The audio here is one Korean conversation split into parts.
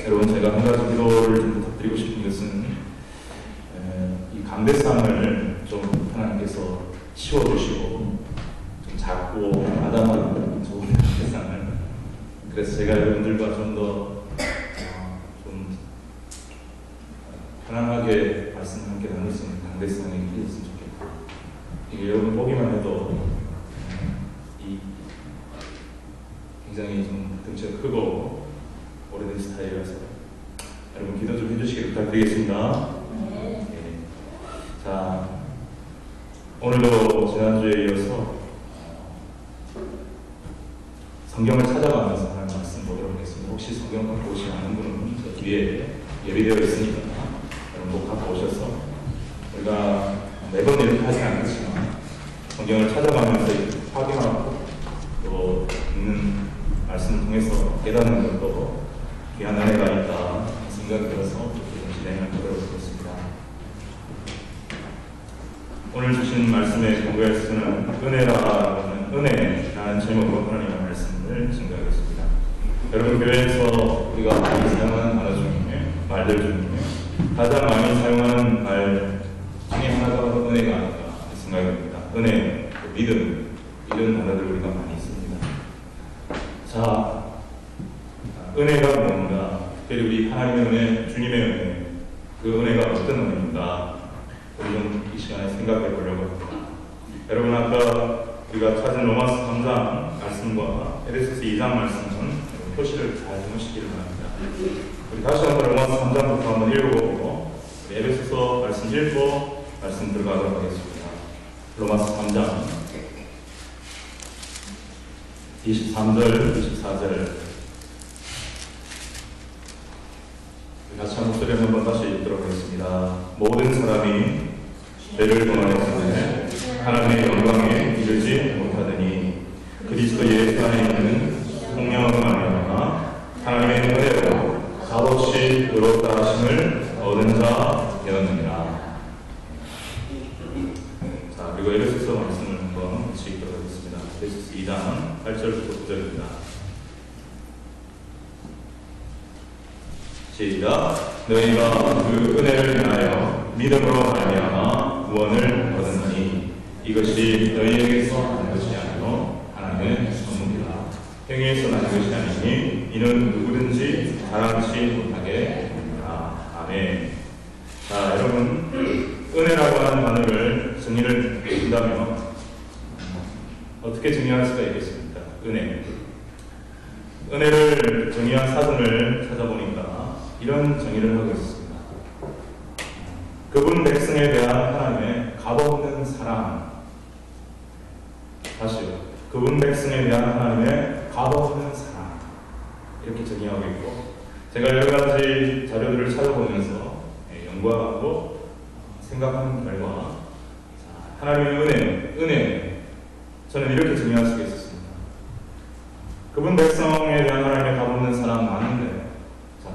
여러분, 제가 한 가지 기도를 좀 부탁드리고 싶은 것은 이 강대상을 좀 하나님께서 치워주시고 좀 작고 아담한 좋은 강대상을, 그래서 제가 여러분들과 좀 더 좀 편안하게 말씀 함께 나눌 수 있는 강대상이 되었으면 좋겠고, 이게 여러분 보기만 해도 굉장히 좀 등치가 크고 오래된 스타일이라서 여러분 기도 좀 해주시길 부탁드리겠습니다. 네. 자, 오늘도 지난주에 이어서 성경을 찾아가면서 하나님 말씀 보도록 하겠습니다. 혹시 성경 갖고 오지 않은 분은 저 뒤에 예비되어 있으니까 여러분 꼭 갖고 오셔서, 우리가 매번 이렇게 하지 않겠지만 성경을 찾아가면서 확인하고 또 읽는 말씀을 통해서 깨닫는 것도 귀한 은혜가 있다 생각이 들어서 진행을 하도록 하겠습니다. 오늘 주신 말씀의 공부에서는 은혜라는 제목으로 하나님의 말씀을 증거하겠습니다. 여러분, 교회에서 우리가 많이 사용하는 단어 중에, 말들 중에 가장 많이 사용하는 말 중에 하나가 은혜가 아닐까 생각이 듭니다. 은혜, 믿음, 이런 단어들 우리가 많이 있습니다. 자, 은혜가 뭔가, 특별히 우리 하나님의 은혜, 주님의 은혜, 그 은혜가 어떤 은혜인가 우리 좀 이 시간에 생각해 보려고 합니다. 여러분, 아까 우리가 찾은 로마서 3장 말씀과 에베소서 2장 말씀은 표시를 잘 해놓으시기를 바랍니다. 우리 다시 한번 로마서 3장부터 한번 읽어보고 에베소서 말씀 읽고 말씀 들어가도록 하겠습니다. 로마서 3장 23절, 24절. 같이 한 목소리 한번 다시 읽도록 하겠습니다. 모든 사람이 죄를 범하였으되 하나님의 영광에 이르지 못하더니 그리스도 예수 안에 있는 성령으로 말미암아 하나님의 은혜로 값없이 의롭다 하심을 얻은 자 되었느니라. 자, 그리고 에베소서 말씀을 한번 같이 읽도록 하겠습니다. 에베소서 2장 8절부터 9절입니다. 시작. 너희가 그 은혜를 인하여 믿음으로 말미암아 구원을 얻었느니 이것이 너희에게서 난 것이 아니요 하나님의 선물이라. 행위에서 난 것이 아니니 이는 누구든지 자랑치 못하게 됩니다. 아멘. 자, 여러분, 은혜라고 하는 단어를 정의를 한다면 어떻게 정의할 수가 있겠습니까? 은혜를 정의한 사전을 찾아보니까 이런 정의를 하고 있습니다. 그분 백성에 대한 하나님의 값없는 사랑. 다시요. 그분 백성에 대한 하나님의 값없는 사랑. 이렇게 정의하고 있고, 제가 여러 가지 자료들을 찾아보면서 연구하고 생각하는 결과, 하나님의 은혜, 저는 이렇게 정의할 수가 있었습니다. 그분 백성에 대한 하나님의 값없는 사랑 많은데,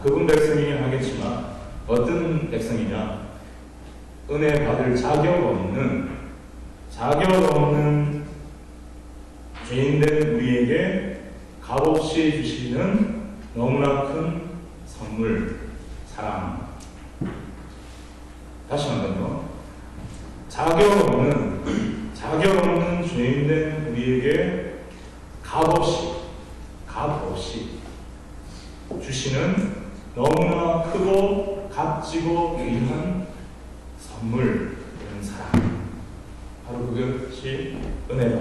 그분 백성이긴 하겠지만 어떤 백성이냐? 은혜 받을 자격 없는 죄인된 우리에게 값없이 주시는 너무나 큰 선물, 사랑. 다시 한번요. 자격 없는 죄인된 우리에게 값없이 주시는 너무나 크고 값지고 귀한 선물, 이런 사랑. 바로 그것이 은혜다.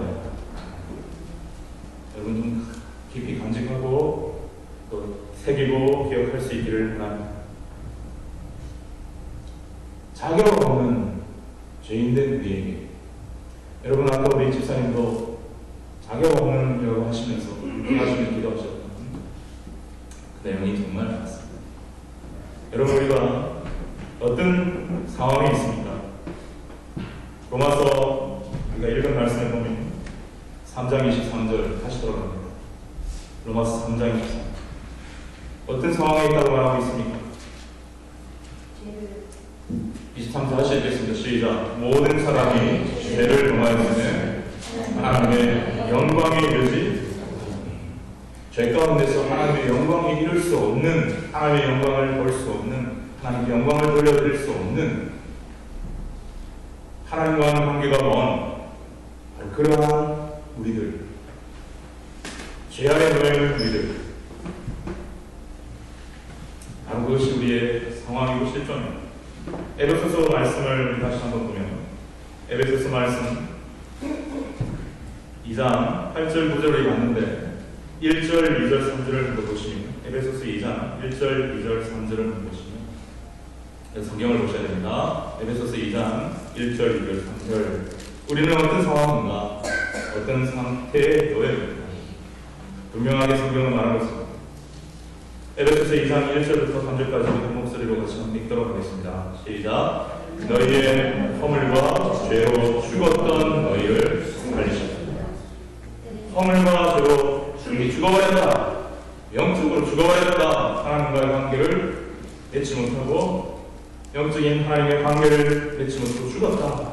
여러분 좀 깊이 간직하고 또 새기고 기억할 수 있기를 바랍니다. 자격 없는 죄인된 우리에게, 여러분 아까 우리 집사님도 자격 없는이라고 하시면서 기도하셨던 그 내용이 정말 많습니다. 여러분, 우리가 어떤 상황이 있습니까? 로마서 우리가 읽은 말씀을 보면 3장 23절 다시 돌아갑니다. 로마서 3장 23절. 어떤 상황에 있다고 말하고 있습니까? 23절 다시 읽겠습니다. 시작. 모든 사람이 죄를 범하였으면 하나님의 영광에 이르지. 죄 가운데서 하나님의 영광에 이룰 수 없는, 하나님의 영광을 볼 수 없는, 하나님께 영광을 돌려드릴 수 없는, 하나님과는 관계가 먼 그러한 우리들, 죄 아래 놓여있는 우리들, 바로 그것이 우리의 상황이고 실존입니다. 에베소서 말씀을 다시 한번 보면, 에베소서 말씀 2장 8절 9절에 갔는데 1절, 2절, 3절을 한번 보시면, 에베소서 2장 1절, 2절, 3절을 한번 보시면 성경을 보셔야 됩니다. 에베소서 2장 1절, 2절, 3절. 우리는 어떤 상황인가, 어떤 상태에 놓여 있는가, 분명하게 성경은 말하고 있습니다. 에베소서 2장 1절부터 3절까지 한 목소리로 같이 한번 읽도록 하겠습니다. 시작. 너희의 허물과 죄로 죽었던 너희를 살리시라. 허물과 죄로 죽어버렸다. 영적으로 죽어버렸다. 하나님과의 관계를 맺지 못하고 영적인 하나님의 관계를 맺지 못하고 죽었다.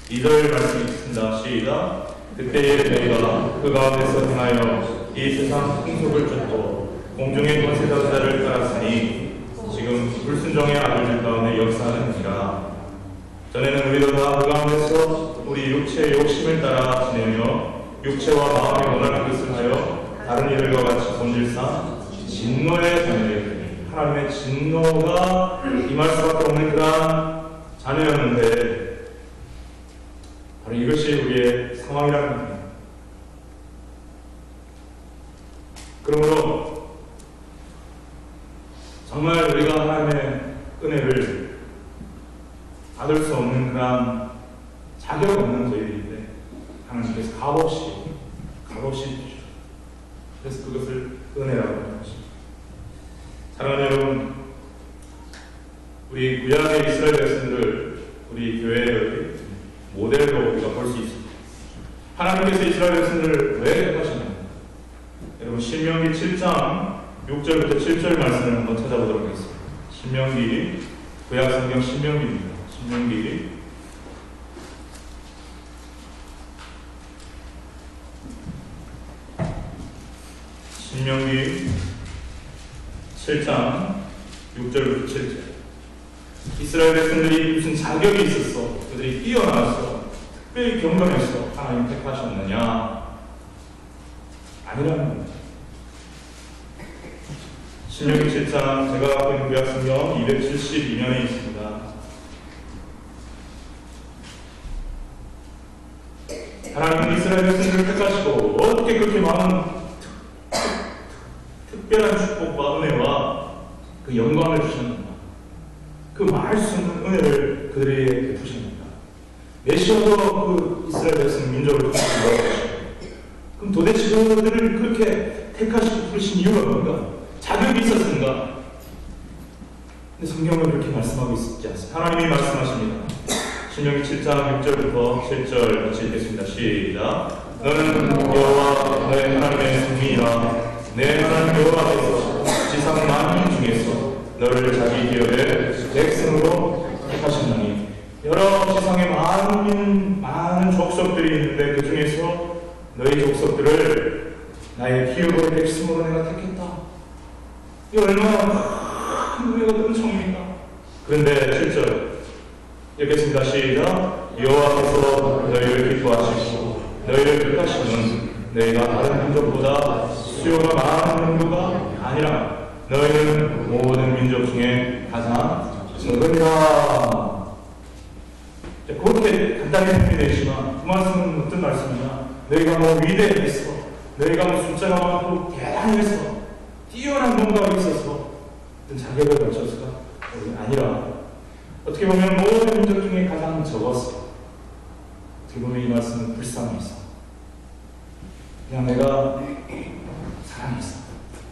2절 말씀이 있습니다. 시작. 그때에 너희가 그 가운데서 행하여 이 세상 풍속을 쫓고 공중의 권세자들을 따랐으니 지금 불순종의 아들들 가운데 역사하느니라. 전에는 우리도 다 그 가운데서 우리 육체의 욕심을 따라 지내며 육체와 마음이 원하는 것을 하여 다른 이들과 같이 본질상 진노의 자녀였더니, 하나님의 진노가 임할 수밖에 없는 그러한 자녀였는데, 바로 이것이 우리의 상황이라는 겁니다. 그러므로 정말 우리가 하나님의 은혜를 받을 수 없는 그러한 자격 없는 저희들인데, 하나님께서 값없이 주시죠. 그래서 그것을 은혜라고 하는 것입니다. 사랑하는 여러분, 우리 구약의 이스라엘 백성들을 우리 교회의 모델로 우리가 볼 수 있습니다. 하나님께서 이스라엘 백성들을 왜 택하셨나요? 여러분, 신명기 7장 6절부터 7절 말씀을 한번 찾아보도록 하겠습니다. 신명기, 구약 성경 신명기입니다. 신명기 7장 6절부터 7절. 이스라엘 백성들이 무슨 자격이 있었어? 그들이 뛰어나서 특별히 경건해서 하나님 택하셨느냐? 아니라는 겁니다. 신명기 7장, 제가 갖고 있는 구약 성경 272면에 있습니다. 하나님은 이스라엘 백성들을 택하시고 어떻게 그렇게 많은 특별한 축복과 은혜와 그 영광을 주셨는가? 그 말할 수 없는 은혜를 그들에게 베푸셨는가? 메시아도 그 이스라엘 백성 민족을 택하신. 그럼 도대체 그들을 그렇게 택하시고 부르신 이유가 뭔가? 자격이 있었는가? 근데 성경은 그렇게 말씀하고 있지 않습니다. 하나님이 말씀하십니다. 신명기 7장 6절부터 7절 같이 읽겠습니다. 시작. 너는 여호와 너의 하나님의 성민이라. 내 하나님 여호와께서 지상 만민 중에서 너를 자기 기업의 백성으로 택하셨나니, 여러 지상에 많은 족속들이 있는데 그 중에서 너희 족속들을 나의 기업의 백성으로 내가 택했다. 이 얼마나 큰 은혜가 넘쳐옵니까? 그런데 7절 읽겠습니다. 시작. 여호와께서 너희를 기뻐하시고 너희를 택하시는 너희가 다른 민족보다 수요가 많은 민족가 아니라 너희는 모든 민족 중에 가장 적으리라. 그렇게 간단히 표현되지만 그 말씀은 어떤 말씀이냐? 너희가 뭐 위대했어, 너희가 뭐 숫자가 많고 대단했어, 뛰어난 뭔가가 있어서 어떤 자격을 갖췄을까? 아니라 어떻게 보면 모든 민족 중에 가장 적었어. 어떻게 보면 이 말씀은 불쌍했어. 그냥 내가 사랑했어.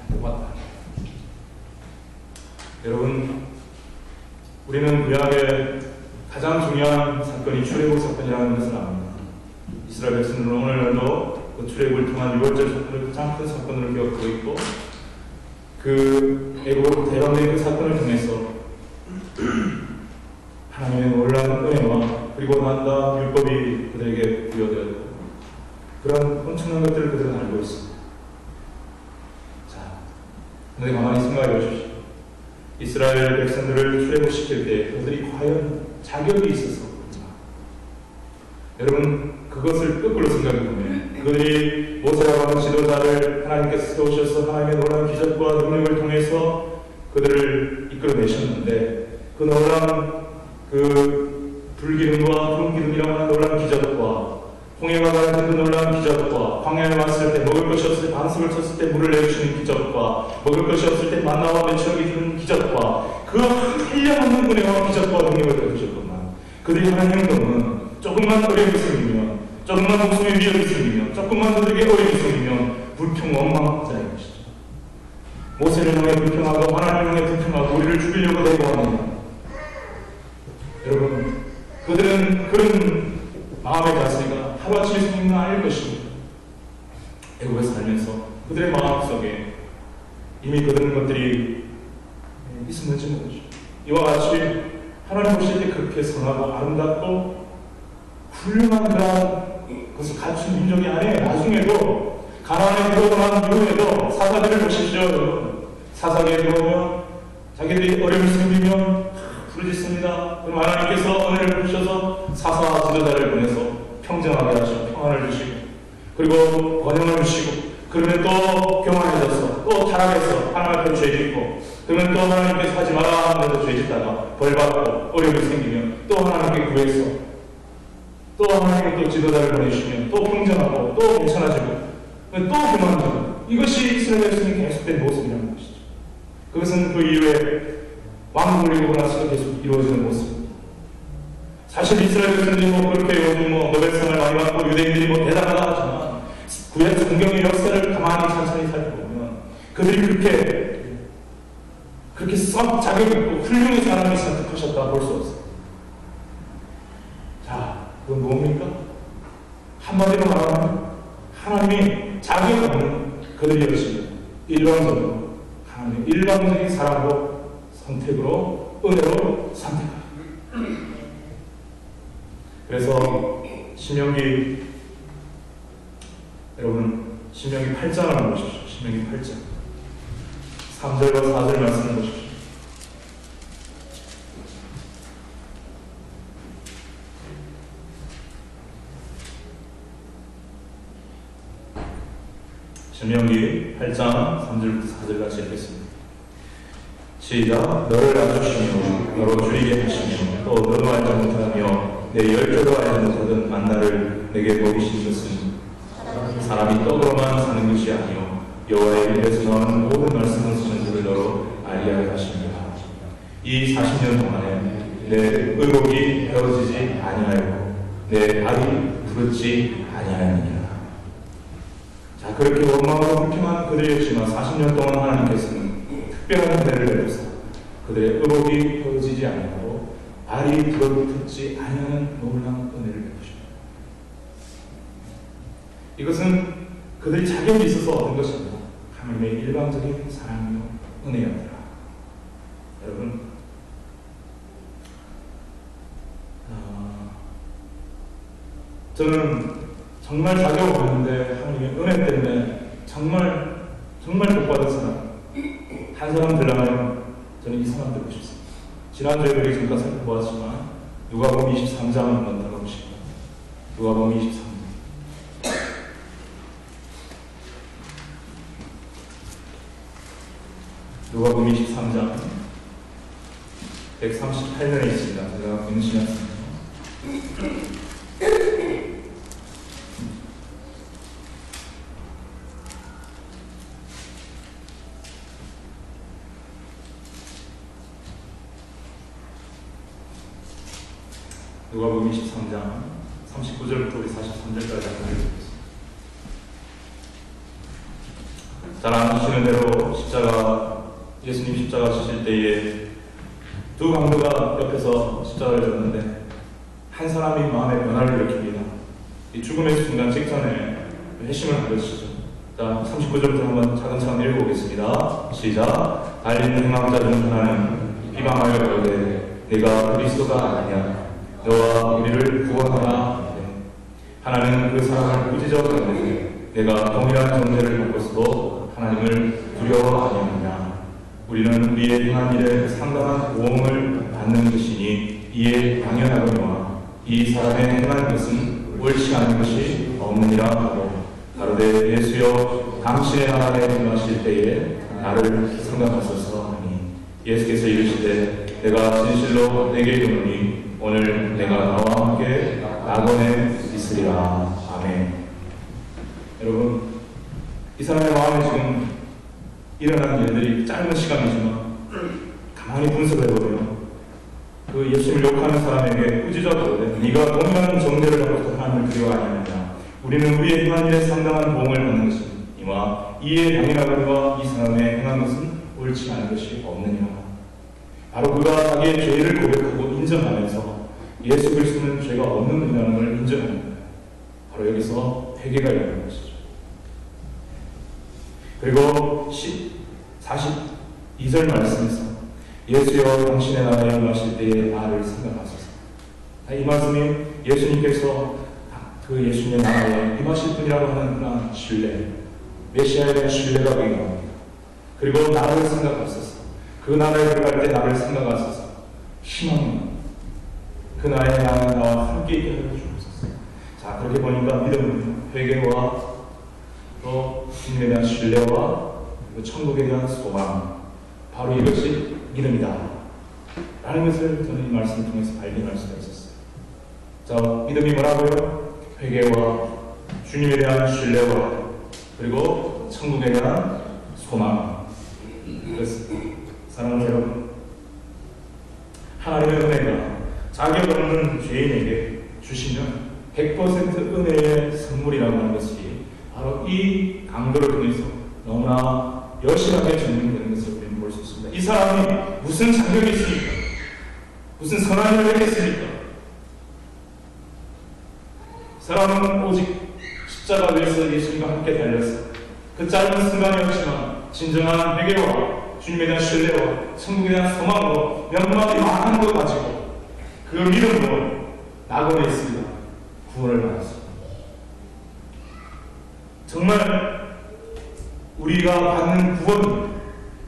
뽑았다. 여러분, 우리는 구약의 가장 중요한 사건이 출애굽 사건이라는 것을 압니다. 이스라엘 백성들은 오늘날도 그 출애굽을 통한 6월절 사건을 가장 큰 사건으로 기억하고 있고, 그 애굽으로 대방된 그 사건을 통해서 하나님의 놀라운 은혜와 그리고 난다 율법이 그들에게 부여되었고, 그런 엄청난 것들을 그들은 알고 있습니다. 근데 가만히 생각해 보십시오. 이스라엘 백성들을 출애굽시킬 때 그들이 과연 자격이 있었을까? 여러분, 그것을 거꾸로 생각해 보면 그들이 모세라고 하는 지도자를 하나님께서 세우셔서 하나님의 놀라운 기적과 능력을 통해서 그들을 이끌어내셨는데, 그 놀라운 그 불기름과 푸른기름이라고 하는 놀라운 기적과 홍해가 가는 그 놀라운 기적과 광야에 왔을 때 먹을 것이 없을 때 반석을 쳤을 때 물을 내주시는 기적과 먹을 것이 없을 때 만나와 매출하게 주는 기적과 그 한량없는 은혜와 기적과 능력을 보여주셨건만, 그들이 하는 행동은 조금만 어려움이 생기면, 조금만 목숨의 위협이 생기면, 조금만 그들에게 어려움이 생기면 불평 원망자인 것이죠. 모세를 향해 불평하고 하나님을 향해 불평하고 우리를 죽이려고 대고하느냐. 여러분, 그들은 그런 마음의 자세가 하루아침에 생기는 아닐 것입니다. 애국에 살면서 그들의 마음속에 이미 그런 것들이 있었는지 모르죠. 이와 같이 하나님 보실 때 그렇게 선하고 아름답고 훌륭한 그런 것을 갖춘 민족이 아니에요. 나중에도 가나안에 들어오고 난 이후에도 사사들을 보십시오. 사사기에 들어오면 자기들이 어려움이 생기면 부르짖습니다. 그럼 하나님께서 은혜를 주셔서 사사 지도자를 보내서 평정하게 하시고 평안을 주시고 그리고 번영을 주시고, 그러면 또 교만해져서 또 타락해서 하나님 앞에 죄 짓고, 그러면 또 하나님께서 하지 마라 하면서 죄 짓다가 벌받고 어려움이 생기면 또 하나님께 구해서 또 하나님께 또 지도자를 보내주시면 또 평정하고 또 괜찮아지고 또 교만해지고, 이것이 이스라엘 백성이 계속된 모습이라는 것이죠. 그것은 그 이후에 왕국을 이루고 나서 계속 이루어지는 모습입니다. 사실 이스라엘 백성들이 뭐 그렇게 요즘 뭐 노벨상을 많이 받고 유대인들이 뭐 대단하다 하지만 구약 성경의 역사를 가만히 천천히 살펴보면 그들이 그렇게 썩 자격 있고 훌륭한 사람이 선택하셨다 볼 수 없어요. 자, 그건 뭡니까? 한마디로 말하면 하나님이 자격 없는 그들이었습니다. 일방적으로 하나님의 일방적인 사랑으로 선택으로 은혜로 선택합니다. 그래서 신명기, 여러분 신명기 8장을 한번 보십시오. 신명기 8장 3절과 4절 말씀을 보십시오. 신명기 8장 3절부터 4절 같이 읽겠습니다. 시작. 너를 낮추시며 너로 줄이게 하시며 또 너로 알지 못하며 내 열조로 알지 못하던 만나를 내게 먹이신 것은 사람이 떡으로만 사는 것이 아니요 여호와의 입에서 나오는 모든 말씀을 쓰는 줄을 너로 알게 하십니다. 이 40년 동안에 내 의복이 베어지지 아니하였고 내 발이 부르지 아니하였느니라. 자, 그렇게 원망하고 불평한 그들이었지만 40년 동안 하나님께서는 특별한 은혜를 내려서 그들의 의복이 베어지지 아니하고 발이 부르지 아니하는 놀라운 은혜를 베푸십니다. 이것은 그들이 자격이 있어서 얻은 것입니다. 하나님의 일방적인 사랑이요 은혜였더라. 여러분, 저는 정말 자격 없는데 하나님의 은혜 때문에 정말 복받은 사람 한 사람 들라면 저는 이 사람 되고 싶습니다. 지난주에 우리 잠깐 살펴보았지만 누가복음 23장 한번 들어보시고, 누가복음 23장 누가복음 23장 138면에 있습니다. 제가 공시했습니다. 누가복음 23장 39절부터 우리 43절까지 한번 읽겠습니다. 잘 아시는 대로 예수님 십자가 지실 때에 두 강도가 옆에서 십자가를 졌는데 한 사람이 마음의 변화를 일으킵니다. 이 죽음의 순간 직전에 회심을 한 것이죠. 자, 39절부터 한번 차근차근 읽어보겠습니다. 시작. 달리는 행망자 중 하나는 비방하여 그러되 내가 그리스도가 아니냐 너와 우리를 구원하라. 하나는 그 사람을 꾸짖어 가되 내가 동일한 존재를 갖고서도 하나님을 두려워 아니하느냐. 우리는 우리의 행한 일에 상당한 보응을 받는 것이니 이에 당연하거니와 이 사람의 행한 것은 옳지 않은 것이 없느니라 하고 가로되 예수여 당신의 나라에 임하실 때에 나를 생각하소서 하니 예수께서 이르시되 내가 진실로 내게 이르노니 오늘 내가 나와 함께 낙원에 있으리라. 아멘. 여러분, 이 사람의 마음에 지금 일어난 일들이 짧은 시간이지만 가만히 분석해보면 그 예수님을 욕하는 사람에게 꾸짖어도 네가 동일한 정죄를 받고 하나님을 두려워하느냐, 우리는 우리의 행한 일에 상당한 보응을 받는 것이니와 이에 당연하거니와 이 사람의 행한 것은 옳지 않은 것이 없느니라. 바로 그가 자기의 죄를 고백하고 인정하면서 예수 그리스도는 죄가 없는 분이라는 걸 인정합니다. 바로 여기서 회개가 일어나는 것이죠. 그리고 42절 말씀에서 예수여 당신의 나라에 임하실 때에 나를 생각하소서. 이 말씀이 예수님께서 그 예수님의 나라에 임하실 분이라고 하는 그런 신뢰, 메시아에 대한 신뢰가 강합니다. 그리고 나를 생각하소서. 그 나라에 들어갈 때 나를 생각하소서. 희망입니다. 그 나라에 나와 함께 있게 하여 주옵소서. 자, 그렇게 보니까 믿음은 회개와 또 주님에 대한 신뢰와 그리고 천국에 대한 소망, 바로 이것이 믿음이다 라는 것을 저는 이 말씀을 통해서 발견할 수가 있었어요. 자, 믿음이 뭐라고요? 회개와 주님에 대한 신뢰와 그리고 천국에 대한 소망. 사랑하는 여러분, 하나님의 은혜가 자격 없는 죄인에게 주시는 100% 은혜의 선물이라고 하는 것이 바로 이 강도를 통해서 너무나 여실하게 증명되는 것을 우리는 볼 수 있습니다. 이 사람이 무슨 자격이 있습니까? 무슨 선한 일을 했습니까? 사람은 오직 십자가 위에서 예수님과 함께 달렸어. 그 짧은 순간이었지만 진정한 회개와 주님에 대한 신뢰와 천국에 대한 소망으로 몇 마디 많은 것 가지고 그 믿음으로 낙원에 있습니다. 구원을 받았습니다. 정말 우리가 받는 구원은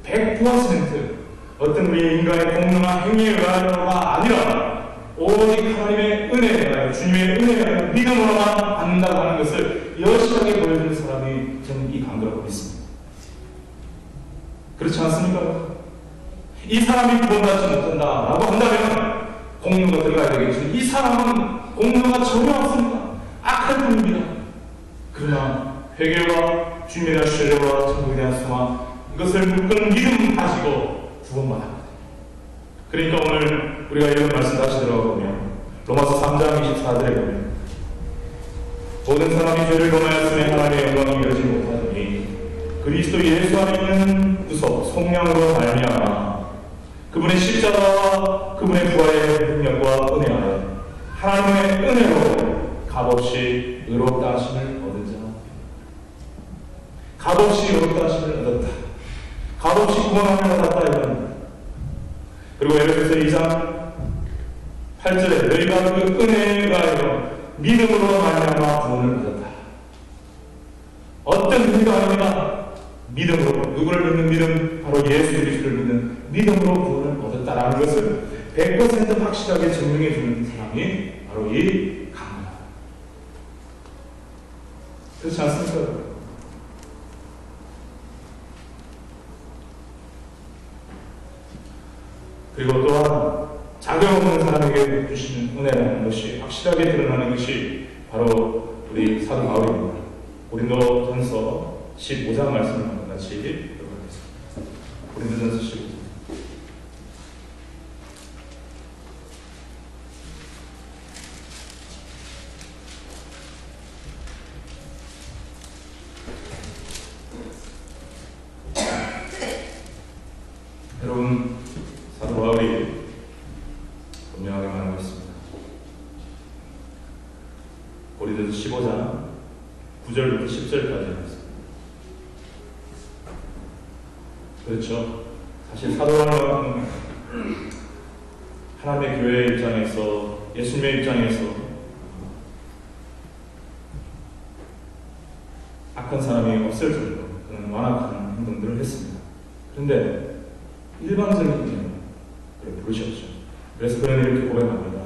100% 어떤 우리 인간의 공명한 행위에 의하여가 아니라 오직 하나님의 은혜에 의하여 주님의 은혜에 의하여 믿음으로만 받는다고 하는 것을 여실하게 보여주는 사람이 저는 이 강도라고 믿습니다. 그렇지 않습니까? 이 사람이 구원받지 못한다라고 한다면 공로가 들어가야 되겠죠. 이 사람은 공로가 전혀 없습니다. 악한 분입니다. 그러나 회개와 주님에 대한 신뢰와 천국에 대한 소망, 이것을 묶은 믿음 가지고 구원받아야 됩니다. 그러니까 오늘 우리가 이런 말씀 다시 들어가 보면 로마서 3장 24절에 보면 모든 사람이 죄를 범하였으며 하나님의 영광이 이루지 못하더니 그리스도 예수 안에 있는 구속 속량으로 말미암아 그분의 십자가와 그분의 부활의 능력과 은혜 안에 하나님의 은혜로 값없이 의롭다 하심을 얻은 자, 값없이 의롭다 하심을 얻었다, 값없이 구원함을 받았다 이런. 그리고 에베소서 2장 8절에 너희가 그 은혜에 의하여 믿음으로 말미암아 구원을 받았다. 어떤 의미도 아닙니다. 믿음으로, 누구를 믿는 믿음, 바로 예수 그리스도를 믿는 믿음으로 구원을 얻었다라는 것을 100% 확실하게 증명해 주는 사람이 바로 이 강도다. 그렇지 않습니까? 그리고 또한 자격 없는 사람에게 주시는 은혜라는 것이 확실하게 드러나는 것이 바로 우리 사도 바울입니다. 고린도전서 15장 말씀을 한번 같이 읽어보겠습니다. 고린도전서 15장. 여러분, 사도 바울이 분명하게 말하고 있습니다. 고린도전서 15장 9절부터 10절까지 말씀. 그렇죠. 사실 사도 바울은 하나님의 교회 입장에서, 예수님의 입장에서 악한 사람이 없을 정도로 그는 완악한 행동들을 했습니다. 그런데 일방적인 그냥 부르셨죠. 그래서 그는 이렇게 고백합니다.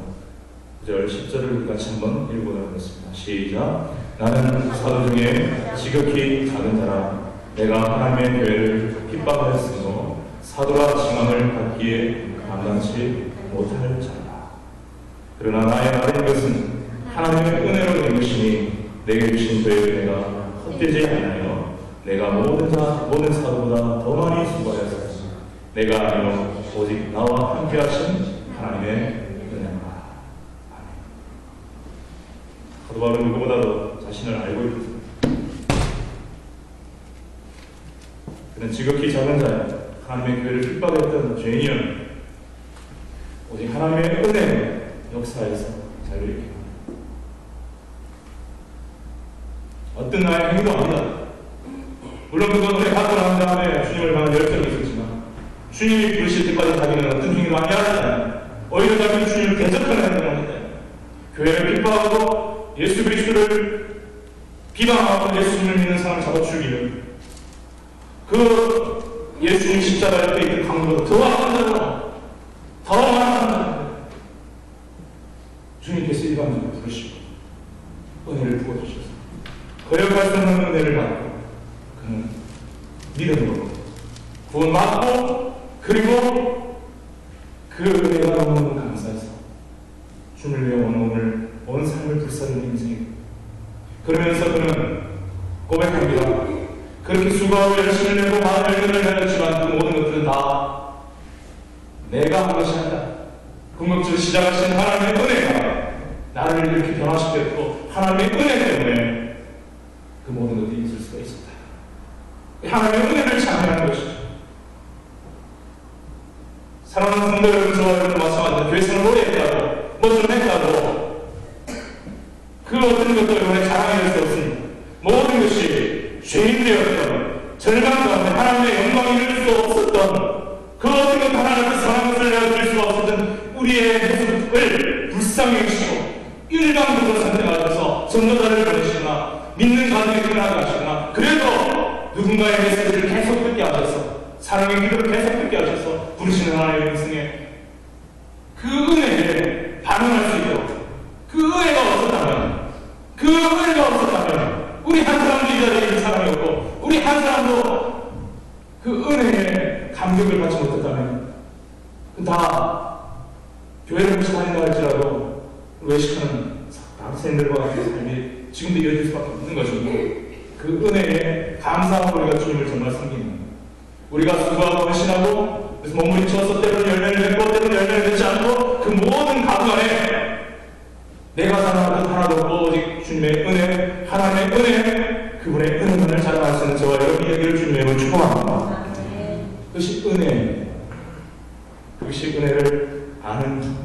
9절 10절을 같이 한번 읽어보도록 하겠습니다. 시작. 나는 사도 중에 지극히 작은 자라. 내가 하나님의 교회를 핍박하였으므로 사도라 칭함을 받기에 감당치 못할 자라. 그러나 나의 말인 것은 하나님의 은혜로 된 것이니 내게 주신 그의 은혜가 헛되지 않아요. 내가 모든 사도보다 더 많이 수고하였으니 내가 아니요 오직 나와 함께 하신 하나님의 은혜가. 사도 바울은 누구보다도 자신을 알고 있습니다. 그는 지극히 작은 자야. 하나님의 교회를 핍박했던 죄인이었 오직 하나님의 은혜 역사에서 자유를 입게 합니다. 어떤 나의 행위도 아니다. 물론 그건 은혜 받고 난 다음에 주님을 향한 열정이 있었지만 주님이 부르실 때까지 자기는 어떤 행위도 아니하잖아요. 오히려 자기는 주님을 대적하는 행동을 합니다. 교회를 핍박하고 예수 그리스도를 비방하고 예수님을 믿는 사람을 잡아 죽이는 그 예수님 십자가 옆에 있는 강도보다 더 악한 자로 더 많은 자로 주님께서 일방적으로 부르시고 은혜를 부어주셔서 거역할 수 없는 은혜를 받고 그는 믿음으로 구원받고 그리고 그 은혜가 너무 감사해서 주님을 위해 온 삶을 불사르는 인생이고 그러면서 그는 고백합니다. 그렇게 수고하고 열심히 내고 많은 열매를 내렸지만 그 모든 것들은 다 내가 한 것이 아니라 궁극적으로 시작하신 하나님의 은혜가 나를 이렇게 변화시켰고 하나님의 은혜 때문에 그 모든 것들이 있을 수가 있었다. 하나님의 은혜를 찬양하는 것이죠. 사랑하는 성도 여러분, 저와 여러분도 마찬가지로 교회에서 노래했다고 뭐 좀 했다고 그 어떤 것도 여러분의 자랑이 될 수 없습니다. 모든 것이 죄인되었던 절망 가운데 하나님의 영광이 이룰 수 없었던 그 어떤 것 하나님의 사랑한 것을 내어드릴 수 없었던 우리의 모습을 불쌍히 여기시고 일방적으로 선택하셔서 전도자를 보내시거나 믿는 가정에 끝나게 하시거나 그래도 누군가의 메시지를 계속 듣게 하셔서 사랑의 기도를 계속 듣게 하셔서 부르시는 하나님의 음성에 그 은혜에 반응할 수 있도록 그 은혜가 없었다면 우리 한 사람도 이 자리에 있는 사람이 없고 우리 한 사람도 그 은혜에 감격을 받지 못했다면 다 교회를 다닌다 할지라도 외식하는 학생들과 같은 삶이 지금도 이어질 수밖에 없는 것이고 그 은혜에 감사하고 우리가 주님을 정말 섬기는 우리가 수고하고 헌신하고 그래서 몸부림쳐서 때로는 열매를 맺고 때로는 열매를 맺지 않고 그 모든 가정 안에 내가 사랑하는 것 하나도 없고 오직 주님의 은혜 하나님의 은혜 그분의 은혜만을 자랑할 수 있는 저와 여러분이 되기를 주님의 축복합니다. 그것이 은혜 그것이 은혜를 아는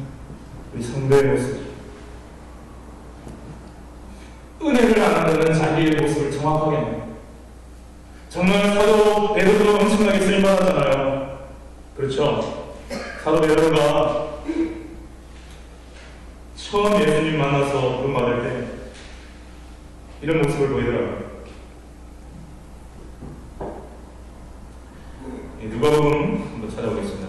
우리 성도의 모습 은혜를 아는 데는 자기의 모습을 정확하게 해요. 정말 사도 베드로도 엄청나게 쓰임받았잖아요. 그렇죠? 사도 베드로가 처음 예수님 만나서 부름받을 때 이런 모습을 보이더라고요. 누가복음 한번 찾아보겠습니다.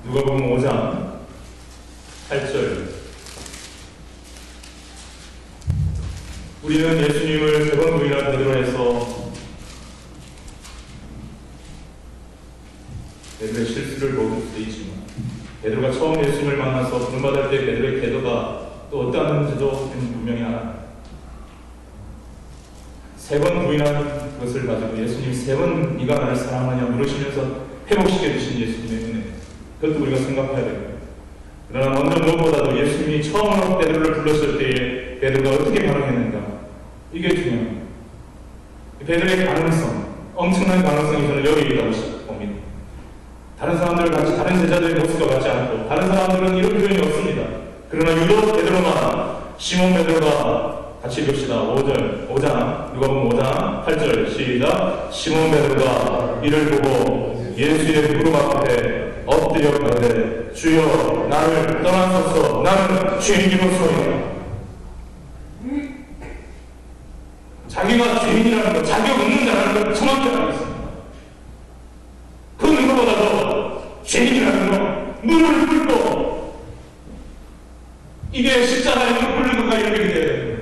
누가복음 5장 8절 우리는 예수님을 3번 부인한 베드로에서 베드로의 실수를 모를 수도 있지만 베드로가 처음 예수님을 만나서 부름받을 때 베드로의 태도가 또 어떠한지도 분명히 알아요. 3번 부인한 것을 가지고 예수님 3번 네가 나를 사랑하냐 물으시면서 회복시켜 주신 예수님의 은혜 그것도 우리가 생각해야 됩니다. 그러나 먼저 무엇보다도 예수님이 처음으로 베드로를 불렀을 때에 베드로가 어떻게 반응했는가 이게 중요합니다. 베드로의 가능성 엄청난 가능성이 저는 여기 있다고 봅니다. 다른 사람들 같이 다른 제자들의 모습과 같지 않고 다른 사람들은 이런 표현이 없습니다. 그러나 유독 베드로가 시몬 베드로가 같이 읽읍시다. 5장 누가복음 5장 8절 시작 시몬 베드로가 이를 보고 예수의 무릎 앞에 엎드려 가되 주여 나를 떠나소서 나는 죄인이로소이다. 자기가 죄인이라는 것, 자격 없는 자라는 걸 정확히 알고 있습니다. 그 누구보다도 죄인이라는 것, 무릎을 꿇고 이게 십자가에 무릎 꿇는 것과 연결이 돼야 돼요.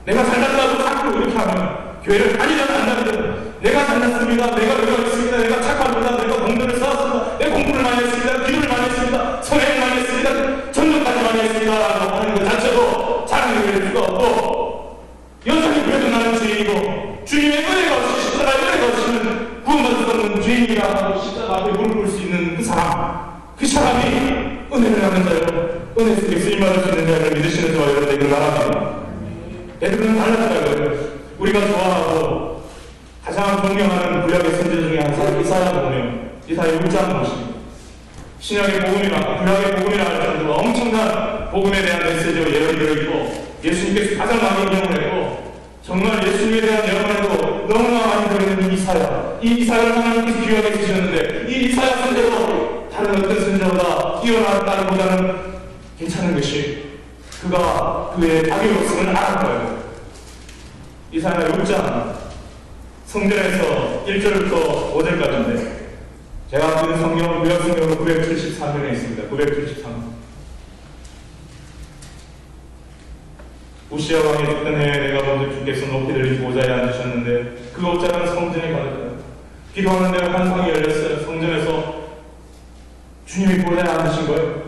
내가 잘났다고 자꾸 이렇게 하면 교회를 다니든 안 다니든 내가 잘났습니다, 내가 노력했습니다, 내가 착합니다, 내가 공부를 쌓았습니다, 내가 공부를 많이 했습니다, 기도를 많이 했습니다, 선행을 많이 했습니다, 전도까지 많이 했습니다 라고 하는 것 자체도 자랑이 될 수가 없고, 여전히 그래도 나는 죄인이고 주님의 은혜가 없이 십자가의 은혜가 없이는 구원받을 수 없는 죄인이라 하고 십자가 앞에 무릎 꿇을 수 있는 그 사람, 그 사람이 은혜를 하는 자요, 은혜 속에 쓰임받을 수 있는 자를 믿으시는 저와 여러분 되기를 바랍니다. 베드로는 달랐더라고요. 우리가 좋아하고 가장 존경하는 구약의 선지 중에 한 사람 이사야 보면 이사야 6장 보시면 신약의 복음이나 구약의 복음이라 할 정도로 엄청난 복음에 대한 메시지와 예언이 들어있고 예수님께서 가장 많이 인용을 했고 정말 예수님에 대한 예언에도 너무나 많이 들어있는 이 이사야를 하나님께서 귀하게 주셨는데 이 이사야 선지도 다른 어떤 선지보다 뛰어나다기보다는 괜찮은 것이 그가 그의 자격 없음을 알았어요. 이사야 6장 성전에서 1절부터 5절까지인데 제가 본 성경은 구약 성경으로 973편에 있습니다. 973편. 우시아 왕이 죽던 해에 내가 먼저 주께서 높이 들린 보좌에 앉으셨는데 그 옷자는 성전에 가득하다. 기도하는 데가 한 상이 열렸어요. 성전에서 주님이 보좌에 앉으신 거예요.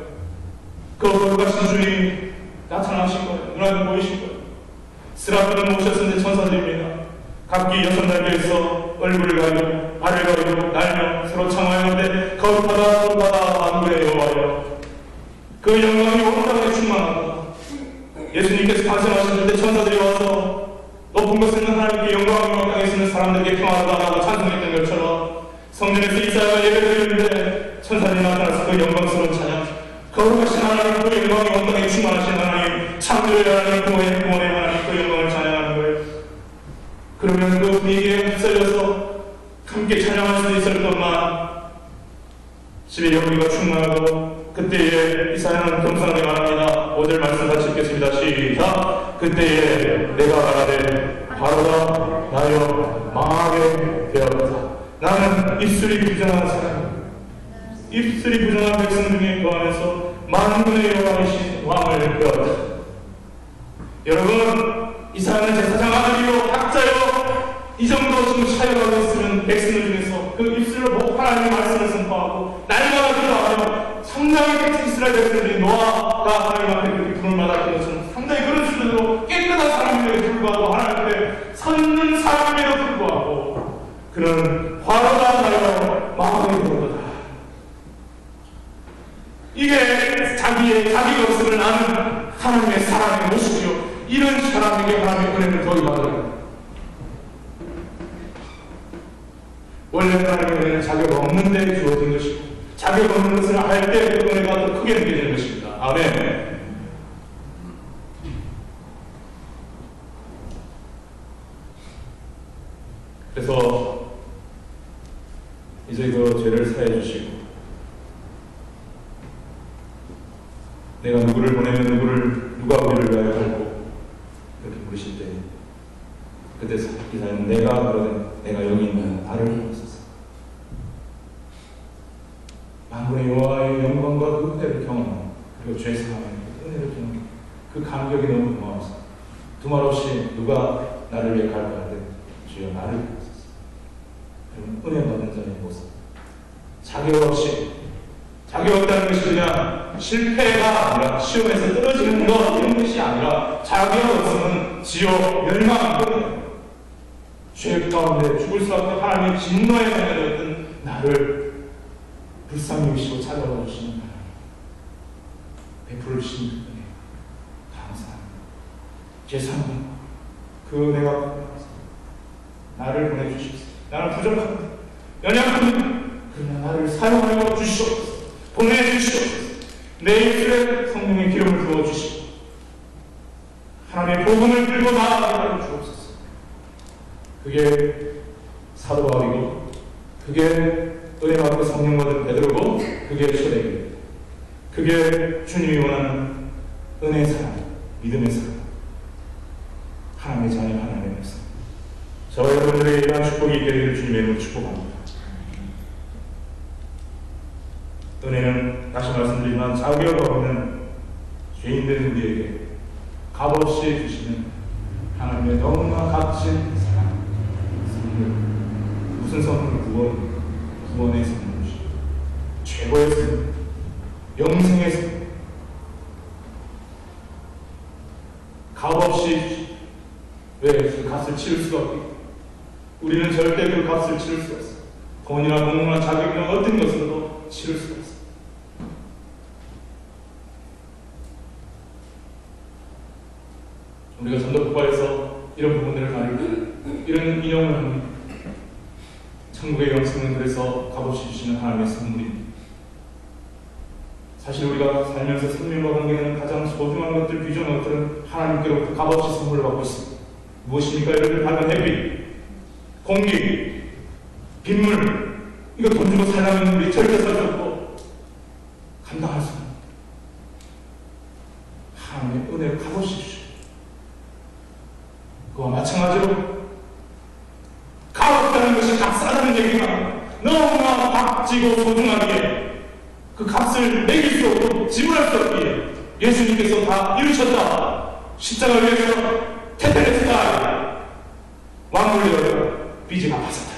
그 거룩하신 주님이 나타나신 거예요. 눈앞에 보이신 거예요. 스라프는 모셨는데 천사들입니다. 각기 6날개에서 얼굴을 가리고 발을 가리고 날며 서로 청하였는데 거룩하다 거룩하다 만군의 여호와여, 그 영광이 온 땅에 충만하다. 예수님께서 탄생하셨을 때 천사들이 와서 높은 곳에 있는 하나님께 영광이 온 땅에 있는 사람들에게 평화하다 하고 찬송했던 것처럼 성전에서 이사야가 예배드리는데 천사들이 나타나서 그 영광스러운 찬양, 거룩하신 하나님, 그 영광이 온 땅에 충만하신 하나님, 창조의 하나님, 구원의 하나님, 그 영광을 찬양하는 거예요. 그러면 그 분위기에 휩쓸려서 함께 찬양할 수 있을 것만 집에 영리가 충만하고 그때에 이사야는 겸손하게 말합니다. 5절 말씀 같이 읽겠습니다. 시작. 그때에 내가 말하되 바로다 나여 망하게 되었다. 나는 입술이 부정한 사람, 입술이 부정한 백성 중에 거하면서 만군의 여호와이신 왕을 배웠다. 여러분, 이사야는 제사장 아들이요 학자요 이 정도 지금 사역하고 있으면 백성들 중에서 그 입술로 목 하나님의 말씀을 선포하고 날마다 기도하며 상당히 이스라엘 백성들이 노아가 하나님 앞에 그렇게 부름을 받았던 것처럼 상당히 그런 수준으로 깨끗한 사람임에도 불구하고 하나님 앞에 섰는 사람임에도 불구하고 그는 화로다 나여 마음에 들었다. 이게 자기의 자기 것을 아는 하나님의 사랑의 모습이요, 이런 사람에게 하나님의 은혜를 더입하더라. 원래 하나님의 은혜는 자격 없는데 주어진 것이고 자격 없는 것을 할 때 그 은혜가 더 크게 느껴지는 것입니다. 아멘. 그래서 이제 그 죄를 사해 주시고 내가 누구를 보내면 누가 우리를 위하여 할고 이렇게 물으실 때 그때 이사야는 내가 그러되 내가 여기 있는 나를 보소서. 만군의 여호와의 영광과 그 은혜를 경험하는, 그리고 죄 사함의 은혜를 경험하는 그 감격이 너무 고마워서 두말 없이 누가 나를 위해 갈까 할 때 주여 나를 보소서. 여러분, 은혜 받는 자의 모습, 자격 없이, 자격 없다는 것이 그냥 실패가 아니라 시험에서 떨어지는 것 이런 것이 아니라 자격 없으면 지옥 멸망, 죄 가운데 죽을 수밖에 하나님의 진노에 매달렸던 나를 불쌍히 여기시고 찾아와 주시는 하나님, 베풀어 주시는 은혜 감사합니다. 죄송합니다. 그 은혜가 나를 보내주십시오. 나는 부족합니다. 연약합니다. 그러나 나를 사용하여 주시옵소서. 보내주시옵소서. 내 입술에 성령의 기름을 부어주시고 하나님의 복음을 들고 나아가게 하여 주옵소서. 그게 사도 바울이고 그게 은혜 받고 성령 받은 베드로고 그게 초대교회, 그게 주님이 원하는 은혜의 사랑, 믿음의 사랑, 하나님의 하나님의 자녀 하나님의 백성. 저와 여러분들의 이러한 축복이 있게 되기를 주님의 이름으로 축복합니다. 은혜는 다시 말씀드리지만 자격이 없는 죄인된 우리에게 값없이 주시는 하나님의 너무나 값진 사랑, 선물. 무슨 선물? 구원의 선물이죠. 최고의 선물, 영생의 선물. 값없이. 왜? 그 값을 치를 수가 없기. 우리는 절대 그 값을 치를 수가 없어. 돈이나 공무나 자격이나 어떤 것으로도 치를 수가 없어. 우리가 전도국가에서 이런 부분들을 가리고 이런 인용을 합니다. 천국의 영생은 그래서 값없이 주시는 하나님의 선물입니다. 사실 우리가 살면서 생명과 관계되는 가장 소중한 것들, 귀중한 것들은 하나님께로부터 값없이 선물을 받고 있습니다. 무엇입니까? 여러분들 밝은 햇빛, 공기, 빗물, 이거 돈 주고 살려면 우리 절대 살 수 없고 감당할 수 없는 하나님의 은혜를 값없이 주시고, 그와 마찬가지로 값없다는 것이 값싸다는 얘기가 너무나 값지고 소중하기에 그 값을 매길 수 없고 지불할 수 없기에 예수님께서 다 이루셨다. 십자가를 위해서 테텔레스타 왕을 내어 빚이 갚았다.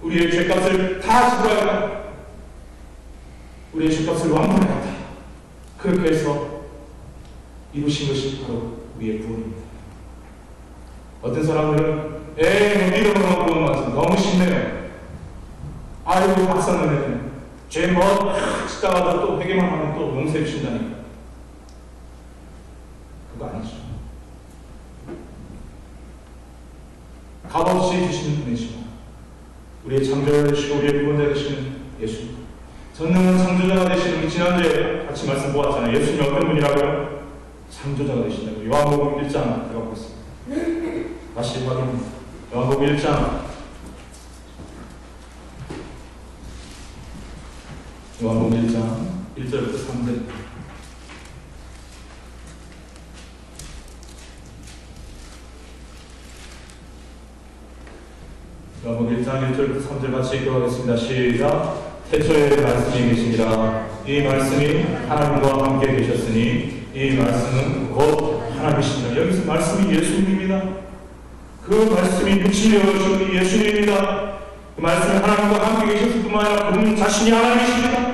우리의 죄값을 다 지불하였다. 우리의 죄값을 완전하였다. 그렇게 해서 이루신 것이 바로 우리의 구원입니다. 어떤 사람들은 믿음으로만 구원 받지 너무 쉽네요. 아이고 박사는 죄 뭐 짓다가도 또 회개만 하면 또 용서해 주신다니까. 그거 아니죠. 값없이 주시는 분이시고 우리의 창조자 되시고 우리의 구원자 되시는 예수, 전능한 창조자가 되시는, 지난주에 같이 말씀 보았잖아요. 예수님이 어떤 분이라고요? 창조자가 되신다고. 요한복음 1장 들어가고 있습니다. 다시 확인. 요한복음 1장. 요한복음 1장 1절부터 3절. 요한복음 1장 1절부터 3절 같이 읽어가겠습니다. 시작. 태초에 말씀이 계시니라. 이 말씀이 하나님과 함께 계셨으니 이 말씀은 곧 하나님이십니다. 여기서 말씀이 예수님입니다. 그 말씀이 육신이 되어주신 예수님입니다. 그 말씀이 하나님과 함께 계셨을 뿐만 아니라 그분 자신이 하나님이십니다.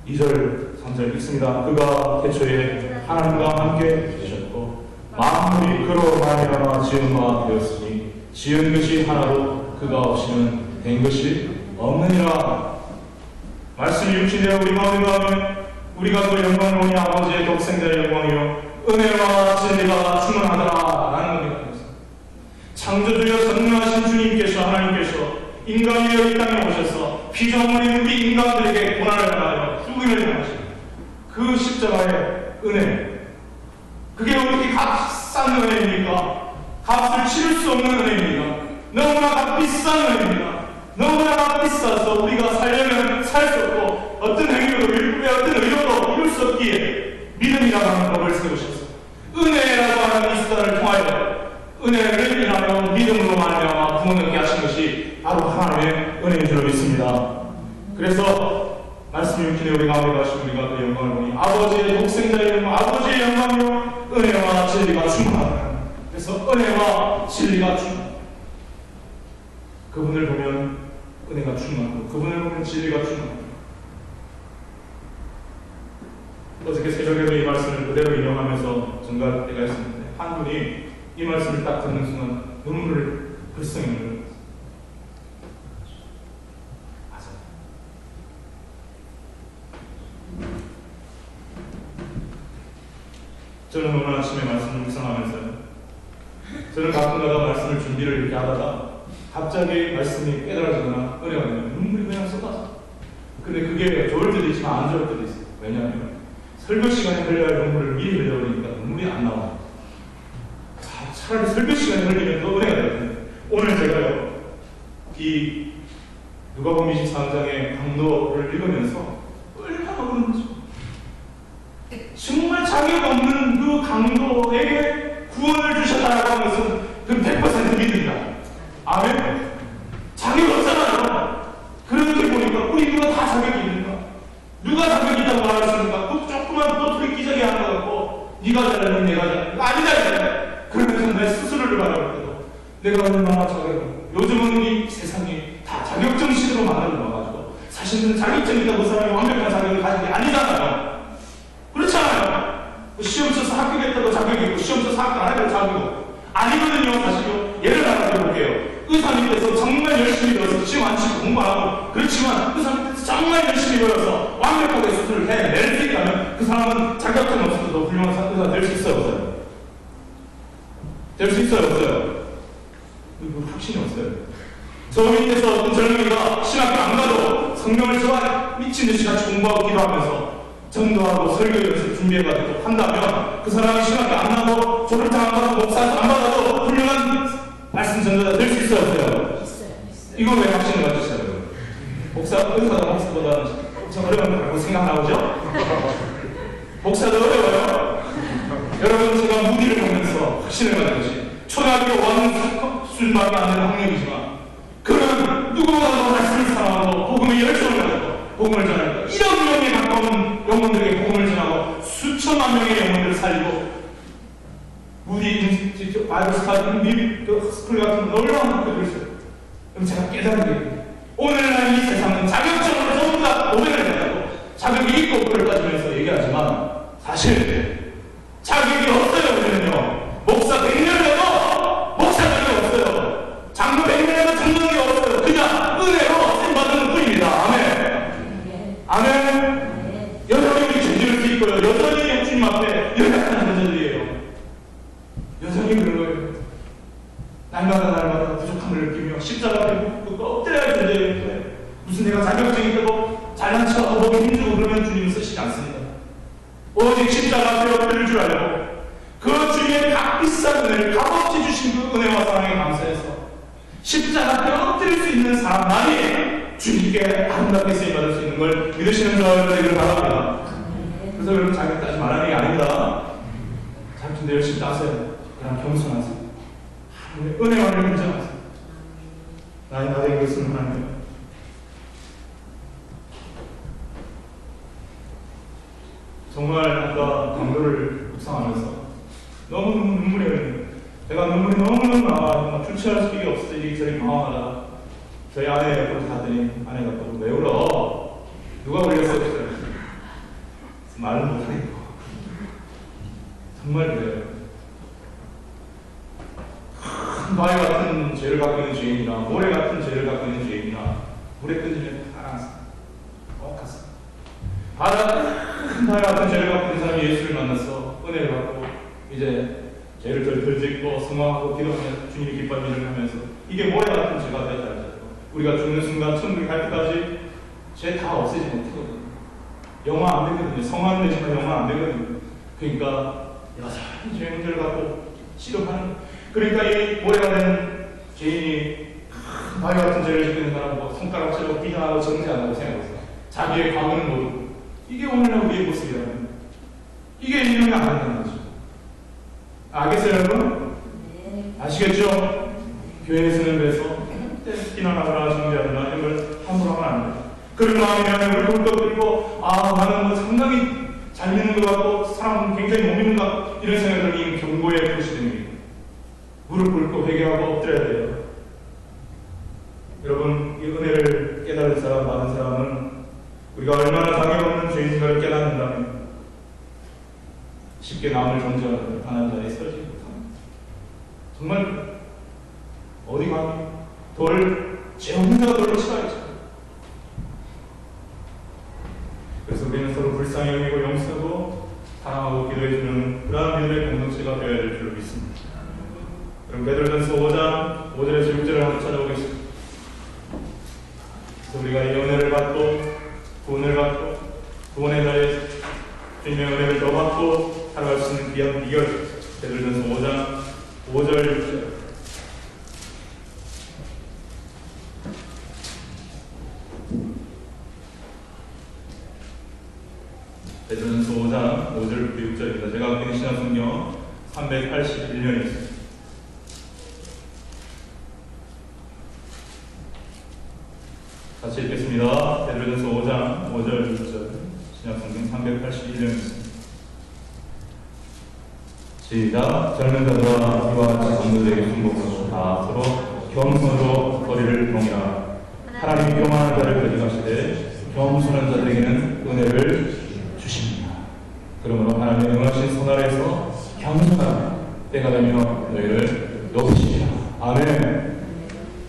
2절 3절 읽습니다. 그가 태초에 하나님과 함께 계셨고 만물이 그로 말미암아 지은 바 되었으니 지은 것이 하나도 그가 없이는 된 것이 없느니라. 말씀이 육신되어 우리 가운데 가면 우리가 그 영광을 보니 아버지의 독생자의 영광이요 은혜와 진리가 충만하더라라는 겁니다. 창조주여 전능하신 주님께서, 하나님께서 인간이 되어 이 땅에 오셔서 피조물인 우리 인간들에게 고난을 당하여 죽음을 당하신 그 십자가의 은혜, 그게 어떻게 값싼 은혜입니까? 값을 치를 수 없는 은혜입니다. 너무나 값비싼 은혜입니다. 너무나 값비싸서 우리가 살려면 살 수 없고 어떤 행위로도 율법의 어떤 의도도 이룰 수 없기에 믿음이라고 하는 법을 세우셨습니다. 은혜라고 하는 이 수단을 통하여 은혜를 인하여 믿음으로 말미암아 구원을 얻게 하신 것이 바로 하나님의 은혜인 줄 믿습니다. 그래서 말씀이 육신에 우리 가운데 가신 우리가 그 영광을 보니 아버지의 독생자의 영광, 아버지의 영광이요 은혜와 진리가 충만하다. 그래서 은혜와 진리가 충만. 그분을 보면 은혜가 충만하고 그분을 보면 진리가 충만하고. 어저께 새벽에도 이 말씀을 그대로 인용하면서 전갈 때가 있었는데 한 분이 이 말씀을 딱 듣는 순간 눈물을 글썽이 흘렸어요. 맞아요. 저는 오늘 아침에 말씀을 묵상하면서요, 저는 가끔가다 말씀을 준비를 이렇게 하다가 갑자기 말씀이 깨달아지거나 은혜가 되면 눈물이 그냥 쏟아져. 근데 그게 좋을 때도 있지만 안 좋을 때도 있어요. 왜냐하면 설교 시간에 흘려야 할 눈물을 미리 흘려버리니까 눈물이 안 나와요. 차라리 설교 시간에 흘리면 더 은혜가 될 텐데. 오늘 제가요, 이 누가복음 23장의 강도를 읽으면서 얼마나 그런지 정말 자격 없는 그 강도에게 구원을 주셨다라고 하는 것은 그 100% 믿습니다. 아멘. 자격이 없잖아요. 그렇게 보니까 우리 누가 다 자격이 있는가? 누가 자격이 있다고 말하십니까? 그 조그만 도토리 기저귀 하나 갖고 네가 잘하니 내가 잘하니 아니다. 그러면서 내 스스로를 바라볼 때도 내가 얼마나 자격이 요즘은 이 세상이 다 자격정신으로 만들어 놓아가지고 사실은 자격증 있다고 그 사람이 완벽한 자격을 가진 게 아니잖아요. 그렇잖아요. 시험 쳐서 합격했다고 자격이 있고 시험 쳐서 합격 안 해도 자격이 없고 아니거든요. 사실요. 예를 들어 볼게요. 의사님께서 정말 열심히 배워서 시험 안 치고 공부 안 하고 그렇지만 의사님께서 정말 열심히 배워서 완벽하게 수술을 해낼 수 있다면 그 사람은 자격증 없어도 훌륭한 의사 될 수 있어요? 없어요? 될 수 있어요? 없어요? 확신이 없어요. 저 밑에서 어떤 젊은이가 신학교 안 가도 성경을 좋아해 미친듯이 같이 공부하고 기도하면서 전도하고 설교 연습 준비해가지고 한다면 그 사람이 신학교 안 나고 졸업장 안 받고 목사도 안 받아도 훌륭한 말씀 전도자 될 수 있어요? 없어요? 있어요. 이거 왜 확신을 가지시나요? 의사가 목사보다는 좀 어려운 생각 나오죠? 목사도 어려워요. 여러분 제가 무기를 보면서 확신을 가진 것이 초등학교 5학년 수준밖에 안 되는 학력이지만 그는 누구보다도 말씀을 사랑하고 복음의 열정을 가지고 복음을 전하고 1억 명에 가까운 영혼들에게 복음을 전하고 수천만 명의 영혼들을 살리고 무디 바이블 스타디 스쿨 같은 놀라운 학교도 있어요. 그럼 제가 깨달은 게 오늘날 이 세상은 자격증으로 전부 다 고백을 해가지고 자격이 있고 없고를 따지면서 얘기하지만 사실 자격이 없어요. 우리는요. 목사 100년 해도 목사 자격이 없어요. 장로 100년 해도 장로이 없어요. 그냥 은혜로 쓰임받는 뿐입니다. 아멘. 아멘. 여전히 우리 죄지을 수 있고요. 여전히 주님 앞에 연약한 존재들이에요. 여전히 그런 거예요. 날마다 부족함을 느끼며 십자가 앞에 묻고 엎드려야 존재예요. 무슨 내가 자격증이 있다고 잘난 척하고 몸에 힘주고 그러면 주님은 쓰시지 않습니다. 오직 십자가 앞에 엎드릴 줄 알고 그 주님의 값비싼 은혜를 값없이 주신 그 은혜와 사랑에 감사해서 십자가 앞에 엎드릴 수 있는 사람만이 주님께 아름답게 쓰임받을 수 있는 걸 믿으시는 저와 되기를 바랍니다. 그래서 여러분 자격 따지 말라는 게 아닙니다. 자격증도 열심히 따세요. 그냥 겸손하세요. 은혜만을 인정하세요. 나의 나된 것은 하나님. 정말 아까 강도를 묵상하면서 너무 눈물이 흘려요. 제가 눈물이 너무너무 나와 주체할 수밖에 없어서 이리저리 방황하다 저희 아내 옆으로 가더니 아내가 또 왜 울어? 누가 울렸어? 말은 못하겠고 정말 그래요. 큰 바위 같은 죄를 갖고 있는 죄인이나 모래 같은 죄를 갖고 있는 죄인이나 물에 던지면 알았어. 갔어. 큰 바위 같은 죄를 갖고 있는 사람이 예수를 만나서 은혜를 받고 이제 죄를 덜 짓고 성화하고 기도하며 주님이 기뻐하는 일을 하면서 이게 모래 같은 죄가 되었다 할지라도 우리가 죽는 순간 천국에 갈 때까지 죄 다 없애지 못하거든요. 영화 안 되거든요. 성화는 되지만 영화 안 되거든요. 그러니까 여전히 죄인들을 갖고 시도하는 그러니까 이 모래가 된 죄인이 큰 바위 같은 죄를 짓고 있는 사람하고 손가락질로 비난하고 정죄한다고 생각해서 자기의 과거는 모르고 이게 오늘날 우리의 모습이라면 이게 인정이 안 된다는 거죠. 알겠어요 여러분? 아시겠죠? 교회에서는 그래서 비난하거나 정죄하거나 이런 걸 함부로 하면 안 돼요. 그런 마음이면 우리 굴떡 들고 나는 뭐 상당히 잘 믿는 것 같고 사람은 굉장히 못 믿는 것 같고 이런 생각을 이미 경고에 표시됩니다. 무릎 꿇고 회개하고 엎드려야 돼요. 여러분 이 은혜를 깨달은 사람 많은 사람은 우리가 얼마나 당해 없는 죄인인가를 깨닫는다면 쉽게 남을 정죄하는 하나님 자리에 서지 못합니다. 정말 어디 가니 제 혼자가 돌을 치라했죠. 그래서 우리는 서로 불쌍히 여기고 용서하고 사랑하고 기도해주는 그러한 믿음의 공동체가 되어야 될 줄 믿습니다. 그럼 베드로전서 5장 5절에서 6절을 한번 찾아보겠습니다. 그래서 우리가 이 은혜를 받고 구원을 받고 구원의 자리에 주님의 은혜를 더 받고 살아갈 수 있는 귀한 비결 베드로전서 5장 5절 6절 베드로전서 5장 5절 6절 1절입니다. 제가 갖고 있는 신약성경 381년에 있습니다. 같이 읽겠습니다. 베드로전서 5장 5절 6절 신약성경 381년에 있습니다. 시작. 젊은 자들아 이와 같이 성도들에게 순복하고 다 서로 겸손으로 거리를 동이라. 하나님이 교만한 자를 거듭하시되 겸손한 자들에게는 은혜를 주십니다. 그러므로 하나님의 응하신 손 아래에서 겸손하며 때가 되며 너희를 높이시리라. 아멘.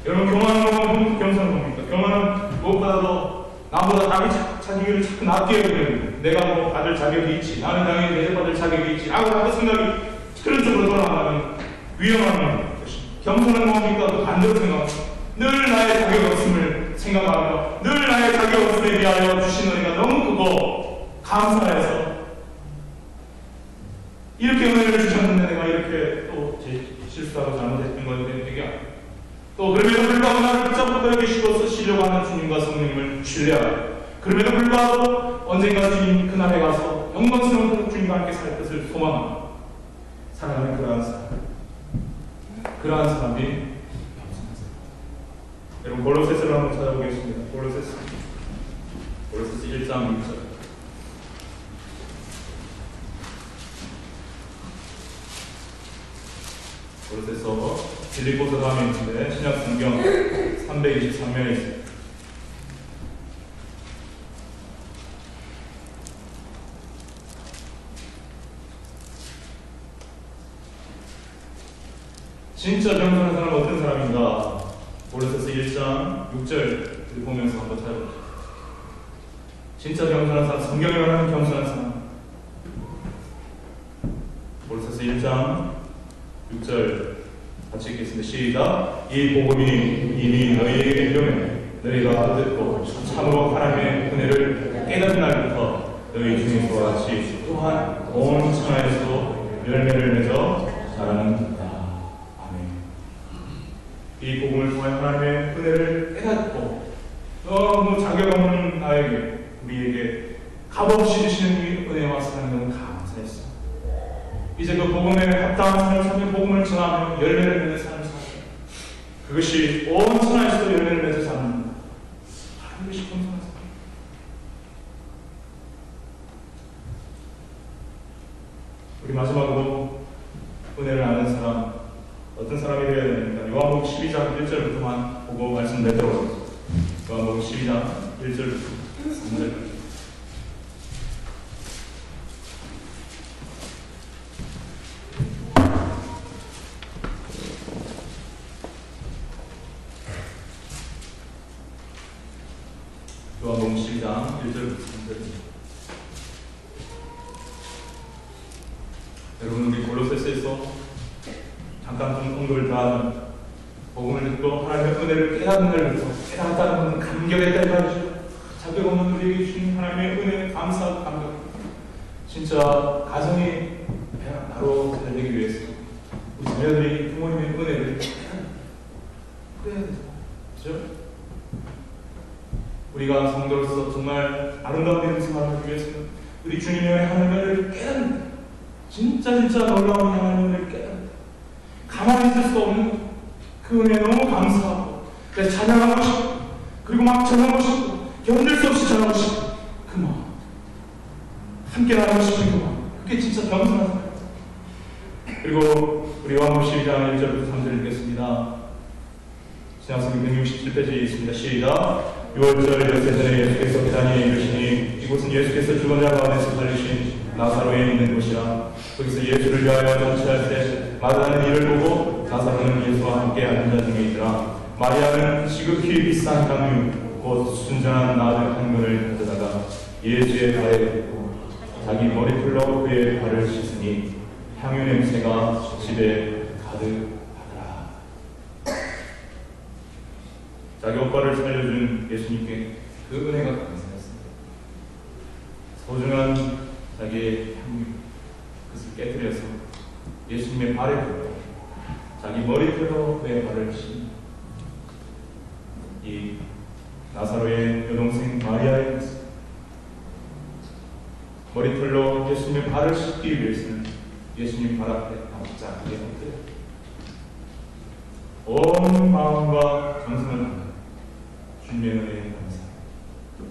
여러분, 교만한 건 겸손한 겁니까? 교만은 무엇보다도 나보다 자기를 자꾸 낮게 여기는, 내가 뭐 받을 자격이 있지, 나는 당연히 대접받을 자격이 있지 라고 하는 생각이 그런 쪽으로 돌아가면 위험한 것입니다. 겸손한 뭡니까? 그 반대로 생각합니다. 늘 나의 자격 없음을 생각하며 늘 나의 자격 없음에 비하여 주신 은혜가 너무 크고 감사해서 이렇게 은혜를 주셨는데 내가 이렇게 또 실수하고 잘못했던 것에 되게 또 그럼에도 불구하고 나를 붙잡고 끌어주시고 쓰시려고 하는 주님과 성령님을 신뢰하고 그럼에도 불구하고 언젠가 주님 그날에 가서 영광스러운 주님과 함께 살 것을 소망하고 사랑하는 그러한 사람이 여러분 골로새서를 한번 찾아보겠습니다. 골로새서 1장 6절. 골로새서 빌립보서 다음에 있는데 신약 성경 323면에 있습니다. 진짜 겸손한 사람은 어떤 사람인가? 골로새서 1장 6절을 보면서 한번 찾아보시죠. 진짜 겸손한 사람, 성경에 말하는 겸손한 사람. 골로새서 1장 6절 같이 읽겠습니다. 시작. 이 복음이 이미 너희에게 일용해 너희가 듣고 참으로 하나님의 은혜를 깨닫는 날부터 너희 중에서와 같이 또한 온 천하에서도 열매를 맺어 자라는 이 복음을 통해 하나님의 은혜를 깨닫고 너무 자격 없는 나에게 우리에게 값없이 주시는 이 은혜와 사랑이 너무 감사했어. 이제 그 복음에 합당한 삶을 살며 복음을 전하며 열매를 맺는 삶을 살아요. 그것이 온 천하에서도 열매를 맺어 사는 그것이 겸손한 삶. 우리 마지막으로 은혜를 아는 사람 어떤 사람이 되어야 됩니까? 요한복음 12장 1절부터만 보고 말씀드리도록 하겠습니다. 요한복음 12장 1절부터 3절까지. 요한복음 12장 1절부터 3절입니다. 여러분, 우리 골로새서에서 잠깐 좀 언급을 더하는 복음을 듣고 하나님의 은혜를 깨닫는 날부터 깨닫다는 것은 감격했다 이 말이죠. 자격 없는 우리에게 주신 하나님의 은혜에 감사하고 감격. 진짜 가정이 바로 잘 되기 위해서 우리 자녀들이 부모님의 은혜를 그래야 되죠. 그렇죠? 우리가 성도로서 정말 아름다운 믿음 생활을 위해서는 우리 주님의 하나님의 은혜를 깨닫는 진짜 놀라운 하나님의 은혜를 깨닫는 가만히 있을 수 없는 그 은혜에 너무 감사하고 그래서 찬양하고 싶고 그리고 막 전하고 싶고 견딜 수 없이 전하고 싶고 그 마음 함께 나가고 싶은 그 마음 그게 진짜 겸손한 사람. 그리고 우리 요한복음 12장 1절부터 3절 읽겠습니다. 신약성경 167페이지에 있습니다. 시작. 6월절 열세전에 예수께서 베다니에 이르시니 이곳은 예수께서 죽은 자 가운데서 살리신 나사로에 있는 곳이라. 거기서 예수를 위하여 전치할 때 마다는 이를 보고 나사로는 예수와 함께 앉은 자 중에 있더라. 마리아는 지극히 비싼 향유 곧 순전한 나드 한 근을 가져다가 예수의 발에 붓고 자기 머리풀로 그의 발을 씻으니 향유 냄새가 집에 가득하더라. 자기 오빠를 살려준 예수님께 그 은혜가 감사했습니다. 소중한 자기의 향유 그것을 깨뜨려서 예수님의 발에 붓고 자기 머리털로 그의 발을 씻는 이 나사로의 여동생 마리아의 모습 머리털로 예수님의 발을 씻기 위해서는 예수님 발 앞에 앉자 그게 어때요? 온 마음과 정성을 담아 주님의 은혜에 감사.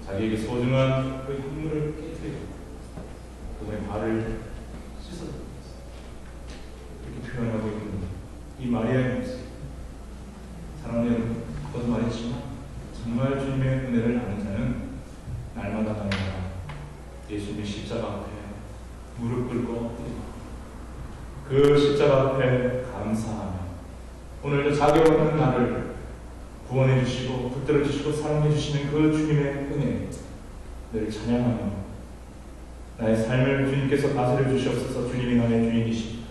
자기에게 소중한 그 향물을 깨뜨리고 그분의 발을 씻어 이렇게 표현하고 있는 이 마리아의 모습. 사랑하는 여러분, 아까도 말했지만 정말 주님의 은혜를 아는 자는 날마다 예수님의 십자가 앞에 무릎 꿇고 그 십자가 앞에 감사하며 오늘도 자격 없는 나를 구원해 주시고 붙들어 주시고 사랑해 주시는 그 주님의 은혜 늘 찬양하며 나의 삶을 주님께서 다스려 주시옵소서. 주님이 나의 주인이십니다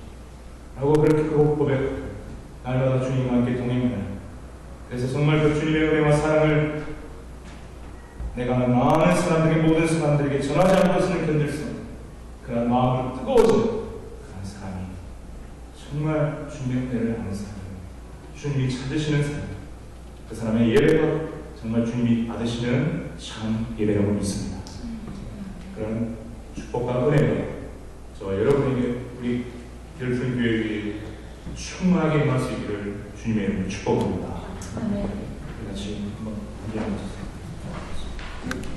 하고 그렇게 고백하고 날마다 주님과 함께 동행하며 그래서 정말 그 주님의 은혜와 사랑을 내가 많은 사람들에게 모든 사람들에게 전하지 않고서는 견딜 수 없는 그런 마음으로 뜨거워지는 그런 사람이 정말 주님의 은혜를 아는 사람, 주님이 찾으시는 사람, 그 사람의 예배가 정말 주님이 받으시는 참 예배라고 믿습니다. 그런 축복과 은혜가 저와 여러분에게 우리 별풍 교회에 충만하게 임할 수 있기를 주님의 이름으로 축복합니다. 같이 한번 기도해 주세요.